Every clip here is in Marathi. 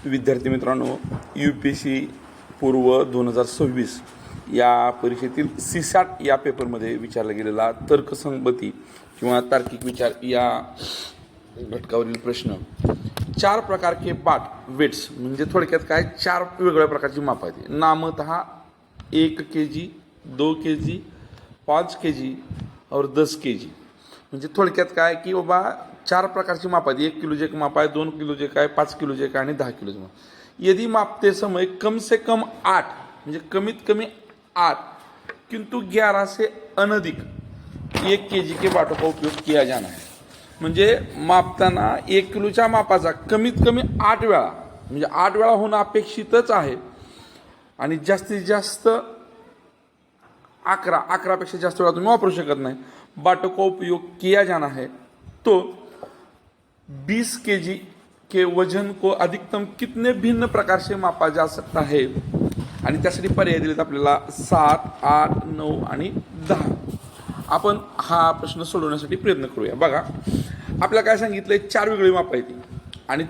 विद्यार्थी मित्रांनो, UPSC पूर्व 2026 या परीक्षेतील CSAT या पेपरमध्ये विचारला गेलेला तर्कसंगती किंवा तार्किक विचार या घटकावरील प्रश्न, 4 प्रकार के बाट वेट्स म्हणजे थोडक्यात काय, 4 वेगवेगळ्या प्रकारची माप आहेत. नामतः 1 kg, 2 kg, 5 kg और 10 kg. म्हणजे थोडक्यात काय की बाबा 4 प्रकारची माप आहेत. 1 किलोचे एक माप आहे, 2 किलोचे काय, 5 किलोचे काय आणि 10 किलोचे माप. यदि मापते समय कम से कम 8 म्हणजे कमीत कमी 8 किंतु 11 से अनधिक 1 kg के बाटों का उपयोग किया जाना है. म्हणजे मापताना 1 किलोच्या मापाचा कमीत कमी 8 वेळा म्हणजे 8 वेळा होणं अपेक्षितच आहे आणि जास्तीत जास्त 11 पेक्षा जास्त वेळा तुम्ही वापरू शकत नाही. बाटों का उपयोग किया जाना है तो 20 kg के वजन को अधिकतम कितने भिन्न प्रकार से मापा जा सकता है. आणि त्यासाठी पर्याय दिलेत आपल्याला 7, 8, 9 आणि 10. आपण हा प्रश्न सोडवण्यासाठी प्रयत्न करूया. बघा, आपल्याला काय सांगितलंय, 4 वेगळी माप आहेत आणि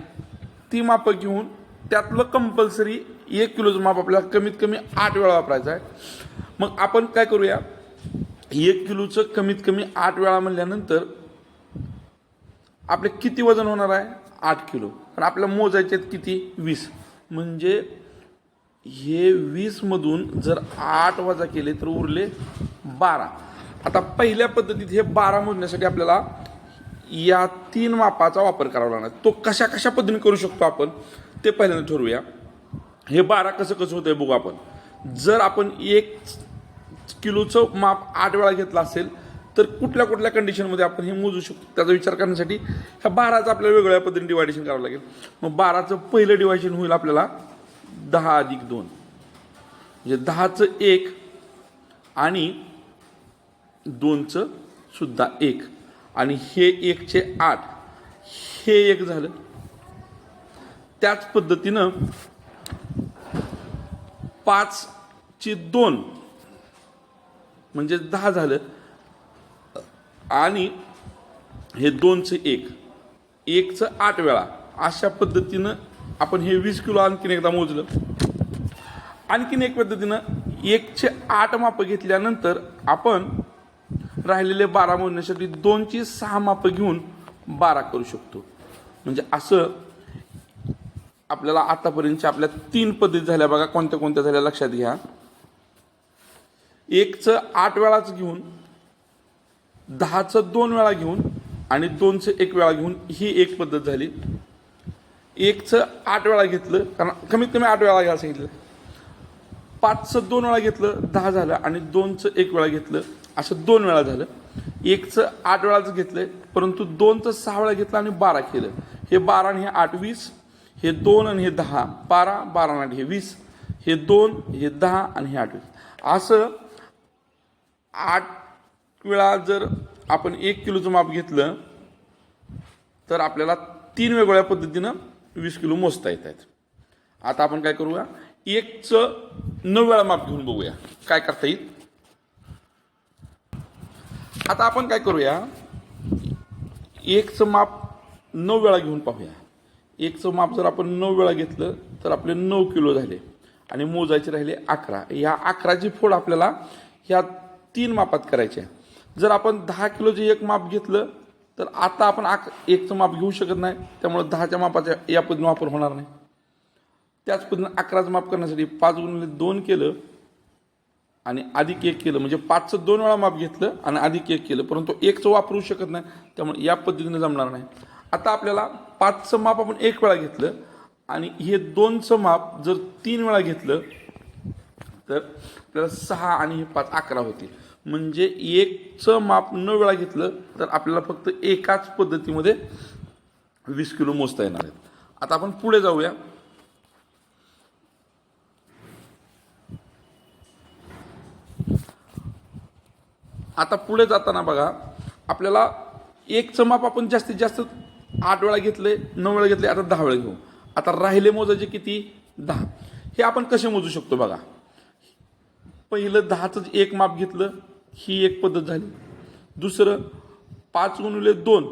ती मापं घेऊन त्यातलं कंपल्सरी 1 किलोचं माप आपल्याला कमीत कमी 8 वेळा वापरायचं आहे. मग आपण काय करूया, 1 किलोचं कमीत कमी 8 वेळा म्हणल्यानंतर आपले किती वजन होणार आहे, 8 किलो. पण आपल्याला मोजायचे किती, 20. म्हणजे हे 20 मधून जर 8 वजा केले तर उरले 12. आता पहिल्या पद्धतीत हे 12 मोजण्यासाठी आपल्याला या 3 मापाचा वापर करावा लागणार. तो कशा कशा पद्धतीने करू शकतो आपण ते पहिल्यांदा ठरवूया. हे 12 कसं कसं होतंय बघू आपण. जर आपण 1 किलोचं माप 8 वेळा घेतलं असेल तर कुठल्या कुठल्या कंडिशनमध्ये आपण हे मोजू शकतो त्याचा विचार करण्यासाठी ह्या 12चं आपल्याला वेगवेगळ्या पद्धतीने डिवायडेशन करावं लागेल. मग 12चं पहिलं डिवायडेशन होईल आपल्याला 10 अधिक 2 म्हणजे 10चं 1 आणि 2चं सुद्धा 1 आणि हे 1चे 8 हे 1 झालं. त्याच पद्धतीनं 5चे 2 म्हणजे 10 झालं आणि हे 2चे 1, 1चं 8 वेळा. अशा पद्धतीनं आपण हे 20 किलो आणखीन एकदा मोजलं. आणखीन एक पद्धतीनं 1चे 8 मापं घेतल्यानंतर आपण राहिलेले 12 मोजण्यासाठी 2ची 6 मापं घेऊन 12 करू शकतो. म्हणजे असं आपल्याला आतापर्यंतच्या आपल्या 3 पद्धती झाल्या. बघा कोणत्या कोणत्या झाल्या लक्षात घ्या. 1चं 8 वेळाच घेऊन, 10चं 2 वेळा घेऊन आणि 2चं 1 वेळा घेऊन ही एक पद्धत झाली. 1चं 8 वेळा घेतलं कारण कमीत कमी 8 वेळा घ्यायला सांगितलं. 5चं 2 वेळा घेतलं 10 झालं आणि 2चं 1 वेळा घेतलं असं 2 वेळा झालं. 1चं 8 वेळाच घेतलंय परंतु 2चं 6 वेळा घेतलं आणि 12 केलं. हे 12 आणि हे 8 20, हे 2 आणि हे 10 12, 12 आणि हे 20, हे 2 हे 10 आणि हे 8 20. असं 8 वेळा जर आपण 1 किलोचं माप घेतलं तर आपल्याला 3 वेगवेगळ्या पद्धतीनं 20 किलो मोजता येत आहेत. आता आपण काय करूया, 1चं 9 वेळा माप घेऊन बघूया काय करता येईल. आता आपण काय करूया, 1चं माप 9 वेळा घेऊन पाहूया. 1चं माप जर आपण 9 वेळा घेतलं तर आपले 9 किलो झाले आणि मोजायचे राहिले 11. या 11ची फोड आपल्याला ह्या 3 मापात करायची आहे. जर आपण 10 किलोचं एक माप घेतलं तर आता आपण 1चं माप घेऊ शकत नाही, त्यामुळे 10च्या मापाच्या या पद्धतीने वापर होणार नाही. त्याच पद्धतीने 11चं माप करण्यासाठी 5 गुणिले 2 केलं आणि अधिक 1 केलं म्हणजे 5चं 2 वेळा माप घेतलं आणि अधिक 1 केलं, परंतु 1चं वापरू शकत नाही, त्यामुळे या पद्धतीने जमणार नाही. आता आपल्याला 5चं माप आपण 1 वेळा घेतलं आणि हे 2चं माप जर 3 वेळा घेतलं तर आपल्याला 6 आणि हे 5 11 होतील. म्हणजे 1चं माप 9 वेळा घेतलं तर आपल्याला फक्त एकाच पद्धतीमध्ये 20 किलो मोजता येणार आहेत. आता आपण पुढे जाऊया. आता पुढे जाताना बघा, आपल्याला 1चं माप आपण जास्तीत जास्त 8 वेळा घेतले, 9 वेळा घेतले, आता 10 वेळा घेऊ. आता राहिले मोजायचे किती, 10. हे आपण कसे मोजू शकतो बघा. पहिलं 10चं 1 माप घेतलं, ही एक पद्धत झाली. दुसरं 5 गुणिले 2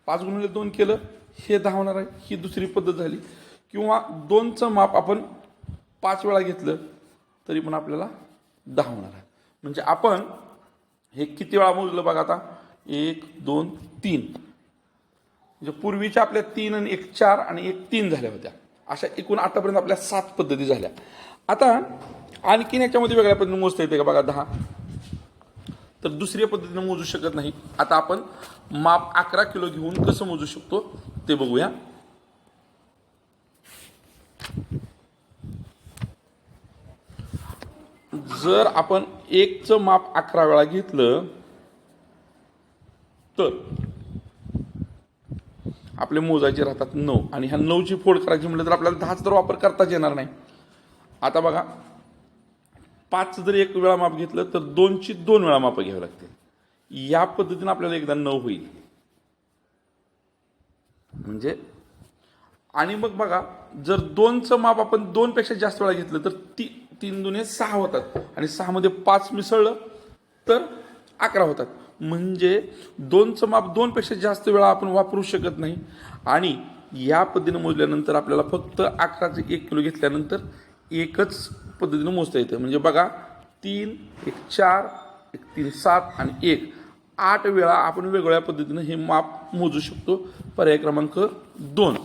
5 गुणिले 2 केलं, हे 10 होणार आहे, ही दुसरी पद्धत झाली. किंवा 2चं माप आपण 5 वेळा घेतलं तरी पण आपल्याला 10 होणार आहे. म्हणजे आपण हे किती वेळा मोजलं बघा आता, 1 2 3, म्हणजे पूर्वीच्या आपल्या 3 आणि 1 4 आणि 1 3 झाल्या होत्या. अशा एकूण आतापर्यंत आपल्या 7 पद्धती झाल्या. आता आणखीन याच्यामध्ये वेगळ्या पद्धतीने मोजता येते का बघा 10, तर दुसऱ्या पद्धतीने मोजू शकत नाही. आता आपण माप 11 किलो घेऊन कसं मोजू शकतो ते बघूया. जर आपण 1चं माप 11 वेळा घेतलं तर आपले मोजायचे राहतात 9, आणि ह्या 9ची फोड करायची म्हटलं तर आपल्याला 10चा तर वापर करताच येणार नाही. आता बघा, 5 जर 1 वेळा माप घेतलं तर 2ची 2 वेळा माप घ्यावी लागतील. या पद्धतीने आपल्याला एकदा 9 होईल. म्हणजे आणि मग बघा, जर 2चं माप आपण 2 पेक्षा जास्त वेळा घेतलं तर 3 दुने 6 होतात, आणि 6 मध्ये 5 मिसळलं तर 11 होतात. म्हणजे 2चं माप 2 पेक्षा जास्त वेळा आपण वापरू शकत नाही. आणि या पद्धतीने मोजल्यानंतर आपल्याला फक्त 11चे 1 किलो घेतल्यानंतर एकच पद्धतीने मोजता येतं. म्हणजे बघा, 3 1 4 1 3 7 आणि 1 8 वेळा आपण वेगवेगळ्या पद्धतीने हे माप मोजू शकतो. पर्याय क्रमांक 2.